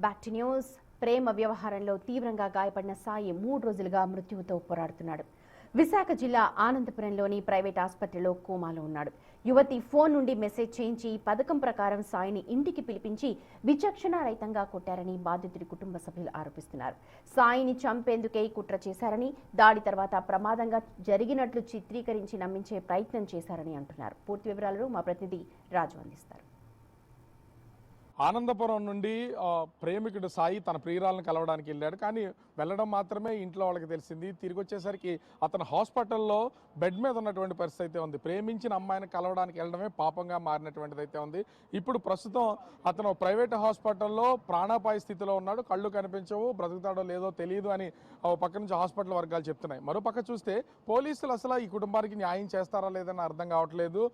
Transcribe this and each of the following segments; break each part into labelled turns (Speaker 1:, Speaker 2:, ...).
Speaker 1: Back to news. ప్రేమ వ్యవహారంలో తీవ్రంగా గాయపడిన సాయి 3 రోజులుగా మృత్యువుతో పోరాడుతున్నాడు. విశాఖ జిల్లా ఆనందపురంలోని ప్రైవేట్ ఆసుపత్రిలో కోమాలో ఉన్నాడు. యువతి ఫోన్ నుండి మెసేజ్ చేయించి పథకం ప్రకారం సాయిని ఇంటికి పిలిపించి విచక్షణారహితంగా కొట్టారని బాధితుడి కుటుంబ సభ్యులు ఆరోపిస్తున్నారు. సాయిని చంపేందుకే కుట్ర చేశారని, దాడి తర్వాత ప్రమాదంగా జరిగినట్లు చిత్రీకరించి నమ్మించే ప్రయత్నం చేశారని అంటున్నారు. పూర్తి వివరాలను మా ప్రతినిధి రాజు అందిస్తారు.
Speaker 2: ఆనందపురం నుండి ప్రేమికుడు సాయి తన ప్రియురాలను కలవడానికి వెళ్ళాడు. కానీ వెళ్ళడం మాత్రమే ఇంట్లో వాళ్ళకి తెలిసింది. తిరిగి వచ్చేసరికి అతను హాస్పిటల్లో బెడ్ మీద ఉన్నటువంటి పరిస్థితి అయితే ఉంది. ప్రేమించిన అమ్మాయిని కలవడానికి వెళ్ళడమే పాపంగా మారినటువంటిది అయితే ఉంది. ఇప్పుడు ప్రస్తుతం అతను ప్రైవేట్ హాస్పిటల్లో ప్రాణాపాయ స్థితిలో ఉన్నాడు. కళ్ళు కనిపించవు, బ్రతుకుతాడో లేదో తెలియదు అని పక్క నుంచి హాస్పిటల్ వర్గాలు చెప్తున్నాయి. మరోపక్క చూస్తే పోలీసులు అసలు ఈ కుటుంబానికి న్యాయం చేస్తారా లేదని అర్థం కావట్లేదు.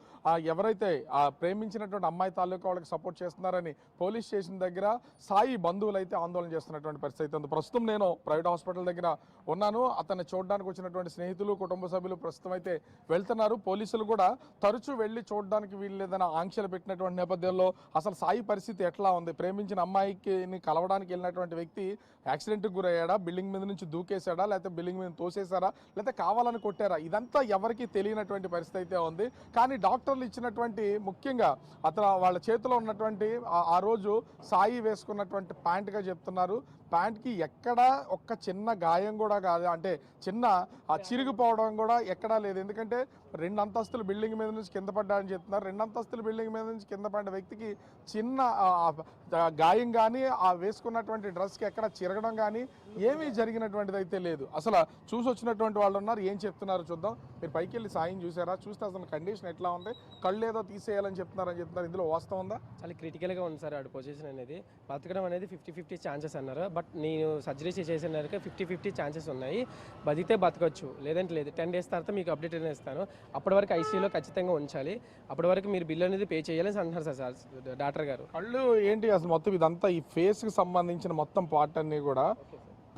Speaker 2: ఎవరైతే ఆ ప్రేమించినటువంటి అమ్మాయి తాలూకా వాళ్ళకి సపోర్ట్ చేస్తున్నారని పోలీస్ స్టేషన్ దగ్గర సాయి బంధువులు అయితే ఆందోళన చేస్తున్నటువంటి పరిస్థితి ఉంది. ప్రస్తుతం నేను ప్రైవేట్ హాస్పిటల్ దగ్గర ఉన్నాను. అతన్ని చూడడానికి వచ్చినటువంటి స్నేహితులు, కుటుంబ సభ్యులు ప్రస్తుతం అయితే వెళ్తున్నారు. పోలీసులు కూడా తరచూ వెళ్లి చూడడానికి వీల్లేదని ఆంక్షలు పెట్టినటువంటి నేపథ్యంలో అసలు సాయి పరిస్థితి ఎట్లా ఉంది, ప్రేమించిన అమ్మాయికి కలవడానికి వెళ్ళినటువంటి వ్యక్తి యాక్సిడెంట్కి గురయ్యాడా, బిల్డింగ్ మీద నుంచి దూకేశాడా, లేకపోతే బిల్డింగ్ మీద తోసేశారా, లేకపోతే కావాలని కొట్టారా, ఇదంతా ఎవరికి తెలియనటువంటి పరిస్థితి అయితే ఉంది. కానీ డాక్టర్లు ఇచ్చినటువంటి ముఖ్యంగా అతను వాళ్ళ చేతిలో ఉన్నటువంటి ఆ రోజు సాయి వేసుకున్నటువంటి ప్యాంట్గా చెప్తున్నారు. ప్యాంట్కి ఎక్కడ ఒక్క చిన్న గాయం కూడా కాదు, అంటే చిన్న చిరిగిపోవడం కూడా ఎక్కడా లేదు. ఎందుకంటే 2 అంతస్తుల బిల్డింగ్ మీద నుంచి కింద పడ్డాడని చెప్తున్నారు. 2 అంతస్తుల బిల్డింగ్ మీద నుంచి కింద పడ్డ వ్యక్తికి చిన్న గాయం కానీ ఆ వేసుకున్నటువంటి డ్రెస్కి ఎక్కడ చిరగడం కానీ ఏమీ జరిగినటువంటిది అయితే లేదు. అసలు చూసి వచ్చినటువంటి వాళ్ళు ఉన్నారు, ఏం చెప్తున్నారు చూద్దాం. మీరు పైకి వెళ్ళి సాయం చూసారా? చూస్తే అసలు కండిషన్ ఎట్లా ఉంది? కళ్ళు ఏదో తీసేయాలని చెప్తున్నారని చెప్తున్నారు. ఇందులో వాస్తవం ఉందా?
Speaker 3: చాలా క్రిటికల్గా ఉంది సార్. ఆడ పొజిషన్ అనేది బతకడం అనేది 50-50 ఛాన్సెస్ అన్నారు. బట్ నేను సర్జరీ చేసిన 50-50 ఛాన్సెస్ ఉన్నాయి. బతికితే బతకచ్చు, లేదంటే లేదు. 10 days తర్వాత మీకు అప్డేట్ అనేది ఇస్తాను. అప్పటి వరకు ఐసీయూలో ఖచ్చితంగా ఉంచాలి. అప్పటి వరకు మీరు బిల్ అనేది పే చేయాలని అంటున్నారు సార్ డాక్టర్ గారు.
Speaker 2: కళ్ళు ఏంటి అసలు మొత్తం ఇదంతా ఈ ఫేస్కి సంబంధించిన మొత్తం పార్ట్ అన్నీ కూడా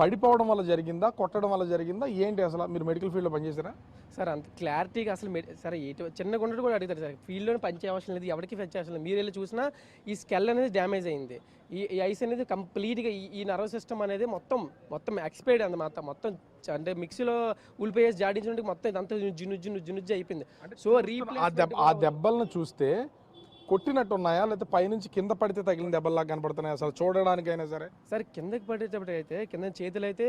Speaker 2: పడిపోవడం వల్ల జరిగిందా, కొట్టడం వల్ల జరిగిందా, ఏంటి అసలు? మీరు మెడికల్ ఫీల్డ్లో పనిచేసారా
Speaker 3: సార్? అంత క్లారిటీగా అసలు సార్ చిన్న గుండెడు కూడా అడుగుతారు సార్. ఫీల్డ్లోనే పనిచే అవసరం లేదు, ఎవరికి పనిచే అవసరం లేదు. మీరు వెళ్ళి చూసినా ఈ స్కెల్ అనేది డ్యామేజ్ అయింది. ఈ ఐస్ అనేది కంప్లీట్గా ఈ నర్వ్ సిస్టమ్ అనేది మొత్తం ఎక్స్పైర్డ్ అన్నమాట. మొత్తం అంటే మిక్సీలో ఉల్లిపోయేసి జాడించడానికి మొత్తం ఇదంతా జునుజ్జు అయిపోయింది. సో
Speaker 2: ఆ దెబ్బలను చూస్తే కొట్టినట్టు ఉన్నాయా, లేకపోతే పైనుంచి కింద పడితే తగిలిన దెబ్బల్లాగా కనపడుతున్నాయి అసలు చూడడానికైనా సరే?
Speaker 3: సార్ కిందకి పడేటప్పుడు అయితే కింద చేతులు అయితే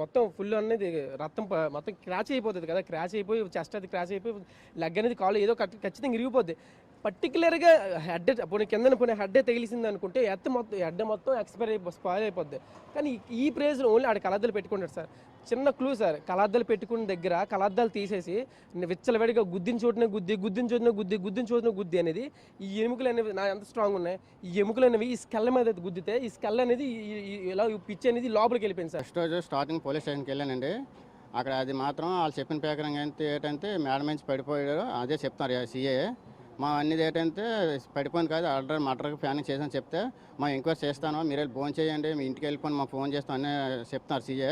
Speaker 3: మొత్తం ఫుల్ అనేది రక్తం మొత్తం క్రాచ్ అయిపోతుంది కదా. క్రాచ్ అయిపోయి చెస్ట్ అది క్రాచ్ అయిపోయి లెగ్ అనేది కాలు ఏదో ఖచ్చితంగా ఇరిగిపోద్ది. పర్టికులర్గా హెడ్ కింద హెడ్ తగిలిసింది అనుకుంటే హెడ్ మొత్తం స్పాయిల్ అయిపోద్ది. కానీ ఈ ప్లేస్లో ఓన్లీ ఆడ కలద్దాలు పెట్టుకుంటాడు సార్. చిన్న క్లూ సార్, కలద్దాలు పెట్టుకున్న దగ్గర కలద్దాలు తీసేసి విచ్చలవేడిగా గుద్దిన చోటున గుద్ది అనేది ఈ ఎముకలు అనేవి ఎంత స్ట్రాంగ్ ఉన్నాయి, ఈ ఎముకలు అనేవి ఈ స్కెల్ మీద గుద్దితే ఈ స్కెల్ అనేది ఇలా పిచ్ అనేది లోపలికి వెళ్ళిపోయింది సార్.
Speaker 4: ఫస్ట్ రోజు స్టార్టింగ్ పోలీస్ స్టేషన్కి వెళ్ళానండి. అక్కడ అది మాత్రం వాళ్ళు చెప్పిన ప్రకారం ఏంటంటే మేడం నుంచి పడిపోయాడు అదే చెప్తున్నారు సీఏ. మా అన్నిది ఏంటంటే పడిపోయింది కాదు, మర్డర్కి ప్లానింగ్ చేసాను చెప్తే మా ఎంక్వైరీ చేస్తాను, మీరు వెళ్ళి ఫోన్ చేయండి, మీ ఇంటికి వెళ్ళిపోయి మా ఫోన్ చేస్తాం అని చెప్తున్నారు సీఏ.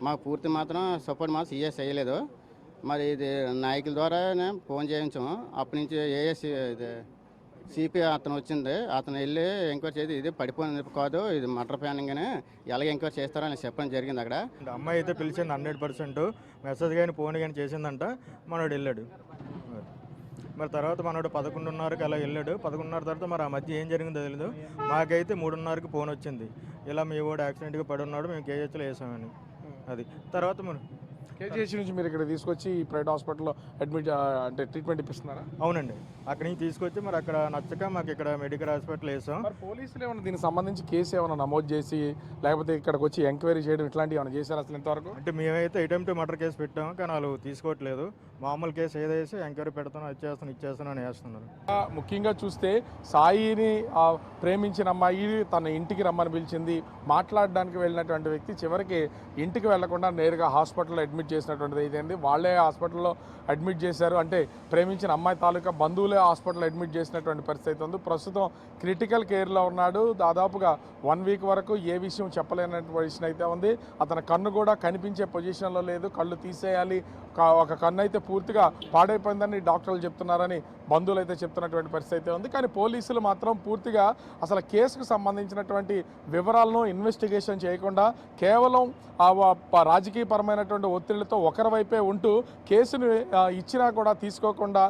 Speaker 4: మాకు పూర్తి మాత్రం సపోర్ట్ మాత్రం సీఏ చేయలేదు. మరి ఇది నాయకుల ద్వారానే ఫోన్ చేయించాము. అప్పటి నుంచి ఏఎస్ ఇది సిపి అతను వచ్చింది, అతను వెళ్ళి ఎంక్వైరీ చేసి ఇది పడిపోయింది కాదు, ఇది మర్డర్ ప్లానింగ్ అని ఎలాగ ఎంక్వైరీ చేస్తారో అని చెప్పడం జరిగింది. అక్కడ
Speaker 5: అమ్మాయి అయితే పిలిచింది 100%, మెసేజ్ కానీ ఫోన్ కానీ చేసిందంట. మనోడు వెళ్ళాడు. మరి తర్వాత మనోడు 11:30కి అలా వెళ్ళాడు. 11:30 తర్వాత మరి ఆ మధ్య ఏం జరిగిందో తెలియదు. మాకైతే 3:30కి ఫోన్ వచ్చింది, ఇలా మీ వాడు యాక్సిడెంట్గా పడి ఉన్నాడు, మేము కేజీహెచ్లో వేసామని. అది తర్వాత మనం
Speaker 2: కేజీహెచ్ నుంచి మీరు ఇక్కడ తీసుకొచ్చి ప్రైవేట్ హాస్పిటల్లో అడ్మిట్ అంటే ట్రీట్మెంట్ ఇప్పిస్తున్నారా?
Speaker 5: అవునండి, అక్కడి నుంచి తీసుకొచ్చి మరి అక్కడ నచ్చక మాకు ఇక్కడ మెడికల్ హాస్పిటల్ వేసాం.
Speaker 2: మరి పోలీసులు ఏమైనా దీనికి సంబంధించి కేసు ఏమైనా నమోదు చేసి లేకపోతే ఇక్కడికి వచ్చి ఎంక్వైరీ చేయడం ఇట్లాంటివి ఏమైనా చేశారు అసలు ఇంతవరకు?
Speaker 5: అంటే మేమైతే అటెంప్ట్ మర్డర్ కేసు పెట్టాము, కానీ వాళ్ళు తీసుకోవట్లేదు. మామూలు కేసు ఏదేసి ఎంక్వైరీ పెడతాను, ఇచ్చేస్తాను అని వేస్తున్నారు.
Speaker 2: ముఖ్యంగా చూస్తే సాయిని ప్రేమించిన అమ్మాయి తన ఇంటికి రమ్మని పిలిచింది. మాట్లాడడానికి వెళ్ళినటువంటి వ్యక్తి చివరికి ఇంటికి వెళ్లకుండా నేరుగా హాస్పిటల్లో అడ్మిట్ అడ్మిట్ చేసినటువంటిది అయితే వాళ్ళే హాస్పిటల్లో అడ్మిట్ చేశారు. అంటే ప్రేమించిన అమ్మాయి తాలూకా బంధువులే హాస్పిటల్ అడ్మిట్ చేసినటువంటి పరిస్థితి ఉంది. ప్రస్తుతం క్రిటికల్ కేర్లో ఉన్నాడు. దాదాపుగా 1 వీక్ వరకు ఏ విషయం చెప్పలేనటువంటి పొజిషన్ అయితే ఉంది. అతని కన్ను కూడా కనిపించే పొజిషన్లో లేదు. కళ్ళు తీసేయాలి, ఒక కన్ను అయితే పూర్తిగా పాడైపోయిందని డాక్టర్లు చెప్తున్నారని బంధువులు అయితే చెప్తున్నటువంటి పరిస్థితి అయితే ఉంది. కానీ పోలీసులు మాత్రం పూర్తిగా అసలు కేసుకు సంబంధించినటువంటి వివరాలను ఇన్వెస్టిగేషన్ చేయకుండా కేవలం రాజకీయపరమైనటువంటి ఒత్తిళ్లతో ఒకరి వైపే ఉంటూ కేసును ఇచ్చినా కూడా తీసుకోకుండా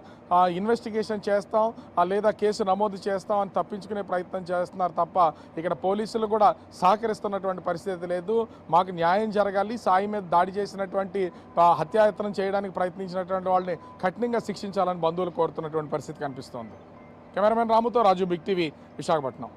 Speaker 2: ఇన్వెస్టిగేషన్ చేస్తాం లేదా కేసు నమోదు చేస్తాం అని తప్పించుకునే ప్రయత్నం చేస్తున్నారు తప్ప ఇక్కడ పోలీసులు కూడా సహకరిస్తున్నటువంటి పరిస్థితి లేదు. మాకు న్యాయం జరగాలి, సాయి మీద దాడి చేసినటువంటి హత్యాయత్నం చేయడానికి ప్రయత్నించినటువంటి వాళ్ళని కఠినంగా శిక్షించాలని బంధువులు కోరుతున్నటువంటి పరిస్థితి కనిపిస్తోంది. కెమెరామెన్ రాముతో రాజు, బిగ్ టీవీ, విశాఖపట్నం.